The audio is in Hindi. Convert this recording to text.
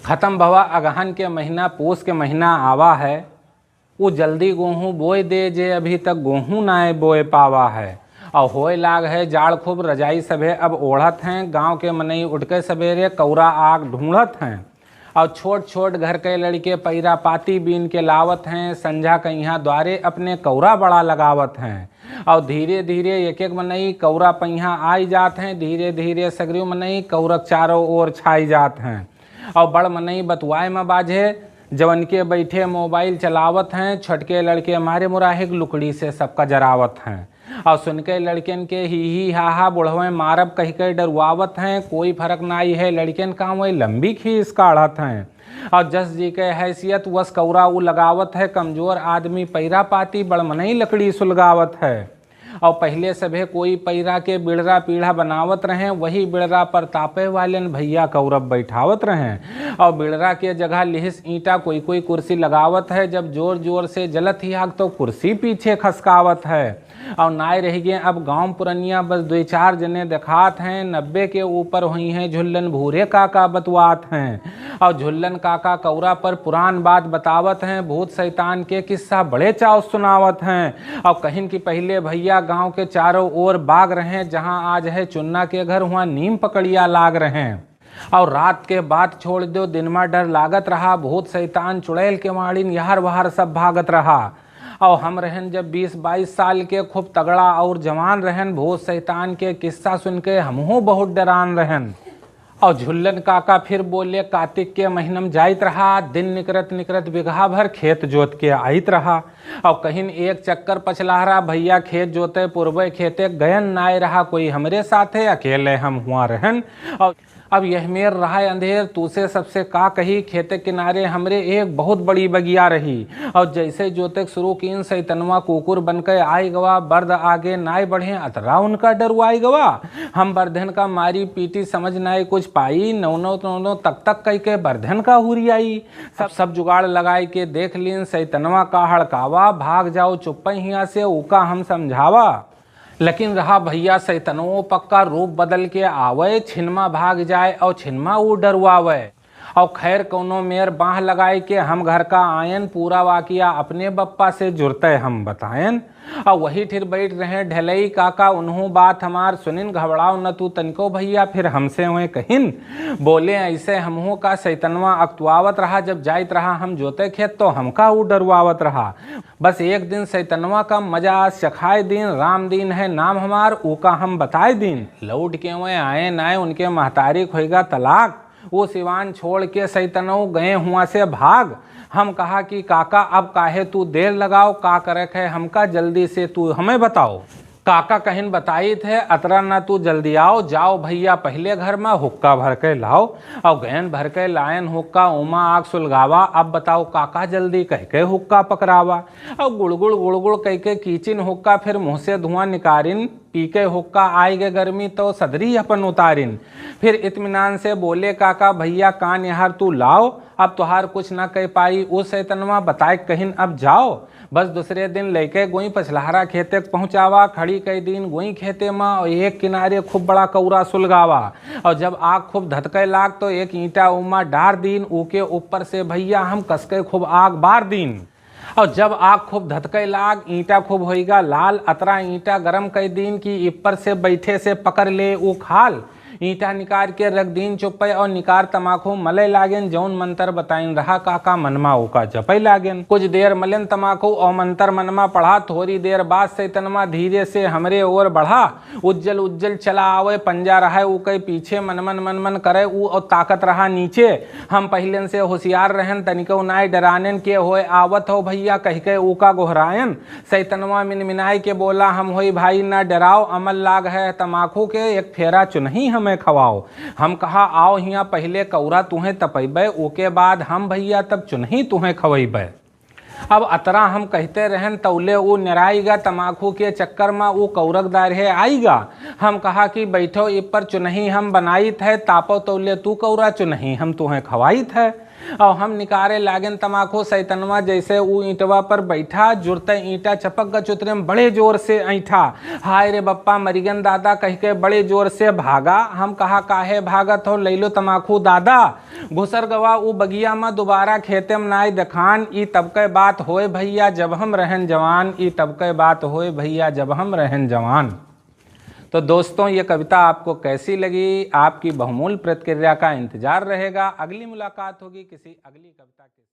खत्म भवा अगहन के महीना, पूस के महीना आवा है। वो जल्दी गेहूँ बोए दे जे अभी तक गेहूँ ना बोए पावा है। और होए लाग है जाड़ खूब, रजाई सभे अब ओढ़त हैं। गांव के मनई उठ के सवेरे कौरा आग ढूंढत हैं। और छोट छोट घर के लड़के पैरा पाती बीन के लावत हैं। संझा कहिया द्वारे अपने कौरा बड़ा लगावत हैं। और धीरे धीरे एक एक मनई कौरा पहिया आई जात हैं। धीरे धीरे सगरी मनई कौरक चारों ओर छाई जात हैं। और बड़ मनई बतुआए में बाझे, जवन के बैठे मोबाइल चलावत हैं। छटके लड़के मारे मुराहिक लुकड़ी से सबका जरावत हैं। और सुन के लड़कियन के ही हा बुढ़वे मारब कह के डरुआवत हैं। कोई फर्क नाई है लड़कियन का वही लंबी खीस काढ़त हैं। और जस जी के हैसियत वस कौरा उ लगावत है। कमजोर आदमी पैरा पाती बड़ मनई लकड़ी सुलगावत है। और पहले सभे कोई पैरा के बिड़रा पीढ़ा बनावत रहें। वही बिड़रा पर तापे वालन भैया कौरब बैठावत रहें। और बिड़रा के जगह लिहिस ईंटा कोई कोई कुर्सी लगावत है। जब जोर जोर से जलत ही आग तो कुर्सी पीछे खसकावत है। और नाय रह गए अब गांव पुरनिया, बस 2-4 जने दिखात हैं। 90 के ऊपर हुई हैं झुल्लन भूरे काका बतवात हैं। और झुल्लन काका कौरा पर पुरान बात बतावत हैं। भूत शैतान के किस्सा बड़े चाव सुनावत हैं। और कहीं कि पहले भैया गांव के चारों ओर बाग रहे। जहां आज है चुन्ना के घर वहां नीम पकड़िया लाग रहे। और रात के बाद छोड़ दो दिन में डर लागत रहा। भूत शैतान चुड़ैल के माड़िन यहार वहार सब भागत रहा। और हम रहन जब 20-22 साल के खूब तगड़ा और जवान रहन। भूत शैतान के किस्सा सुन के हमहू बहुत डरान रहन। और झुल्लन काका फिर बोले, कार्तिक के महीनम जाइत रहा। दिन निकरत निकरत बिगहा भर खेत जोत के आइत रहा। और कहीं एक चक्कर पछला रहा भैया खेत जोते पूर्वे खेते गयन नाय रहा। कोई हमरे साथे अकेले हम हुआ रहन। और अब यह मेर रहा अंधेर, तूसे सबसे का कही। खेते किनारे हमरे एक बहुत बड़ी बगिया रही। और जैसे जोतक शुरू कीन सैतनवा कुकुर बनकर आई गवा। बर्द आगे नाय बढ़े अतरा उनका डरुआई गवा। हम बर्धन का मारी पीटी समझ नाय कुछ पाई। नौ तक कई के बर्धन का हुरी आई। सब जुगाड़ लगाई के देख लीन सैतनवा का हड़कावा। भाग जाओ चुप्पा हिया से ऊका हम समझावा। लेकिन रहा भैया सैतनों पक्का रूप बदल के आवे। छिनमा भाग जाए और छिनमा वो डरवावे। और खैर कोनो मेर बाह लगाए के हम घर का आयन। पूरा वाकिया अपने बप्पा से जुड़ते हम बतायन। और वही फिर बैठ रहे ढलई काका। उन्हों बात हमार सुनिन घबराओ न तू तनिको भैया। फिर हमसे हुए कहिन बोले ऐसे हमहू का सैतनवा अक्तुआवत रहा। जब जाइत रहा हम जोते खेत तो हमका वो डरवावत रहा। बस एक दिन सैतनवा का मजा चखाए दिन। राम दिन है नाम हमार ऊका हम बताए दिन। लौट के वे आए नाए उनके महतारी खोएगा तलाक। वो सिवान छोड़ के सैतनऊ गए हुआ से भाग। हम कहा कि काका अब काहे तू देर लगाओ, का करक है हमका जल्दी से तू हमें बताओ। काका कहिन बताई थे अतरा ना तू जल्दी आओ। जाओ भैया पहले घर में हुक्का भर के लाओ। और गहन भर के लायन हुक्का उमा आग सुलगावा। अब बताओ काका जल्दी कह के हुक्का पकड़ावा। और गुड़गुड़ कह के कीचिन हुक्का। फिर मुँह से धुआं निकारिन। पी के हुक्का आई गे गर्मी तो सदरी अपन उतारिन। फिर इत्मीनान से बोले काका भैया कान यार तू लाओ। अब तुहार कुछ ना कह पाई। उस सैतनवा बताए कहिन अब जाओ। बस दूसरे दिन लेके गोई पछलहरा खेते पहुंचावा। खड़ी कई दिन गोई खेते में और एक किनारे खूब बड़ा कौरा सुलगावा। और जब आग खूब धतके लाग तो एक ईंटा उमा डार दीन। ऊके ऊपर से भैया हम कसके खूब आग बार दीन। और जब आग खूब धतके लाग ईंटा खूब होइगा लाल। अतरा ईंटा गरम कई दिन की ऊपर से बैठे से पकड़ ले ऊ खाल। ईंटा निकार के रख दीन चुप्पे और निकार तमाकू मले लागेन। जौन मंत्र बताइन रहा काका मनमा उका जपई लागेन। कुछ देर मलेन तमाकू और मंत्र मनमा पढ़ा। थोड़ी देर बाद सैतनमा धीरे से हमरे ओर बढ़ा। उज्जल उज्जल चला आवे पंजा रहा ऊ कई पीछे मनमन करे ऊ और ताकत रहा नीचे। हम पहले से होशियार रहन तनिको नाय डरानेन के होए आवत हो भैया कह के ऊ का गोहरायन। सैतनवा मिनमिनाई के बोला हम होई भाई ना डराओ। अमल लाग है तमाकू के एक फेरा चुनही हमें खवाओ। हम कहा आओ हिया पहले कौरा तुम्हें तपैबे। ओके बाद हम भैया तब चुनही तुम्हें खवैबे। अब अतरा हम कहते रहन तौले वो निराईगा, तमाकू के चक्कर में वो कौरकदार है आईगा। हम कहा कि बैठो इ पर चुनही हम बनाई थे, तापो तौले तू कौरा चुनही हम तुम्हें खवाई थे। और हम निकारे लागेन तमाकू, सैतनवा जैसे वो ईंटवा पर बैठा, जुड़ते ईंटा चपक ग चुतरे में बड़े जोर से ऐठा। हाय रे बप्पा मरिगन दादा कह के बड़े जोर से भागा। हम कहा काहे भागत हो, ले लो तमाकू दादा। घुसर गवा वो बगिया में, दोबारा खेते में नाई दखान। ई तब के बात होए भैया जब हम रहन जवान, ई तब के बात होए भैया जब हम रहन जवान। तो दोस्तों ये कविता आपको कैसी लगी, आपकी बहुमूल्य प्रतिक्रिया का इंतजार रहेगा। अगली मुलाकात होगी किसी अगली कविता के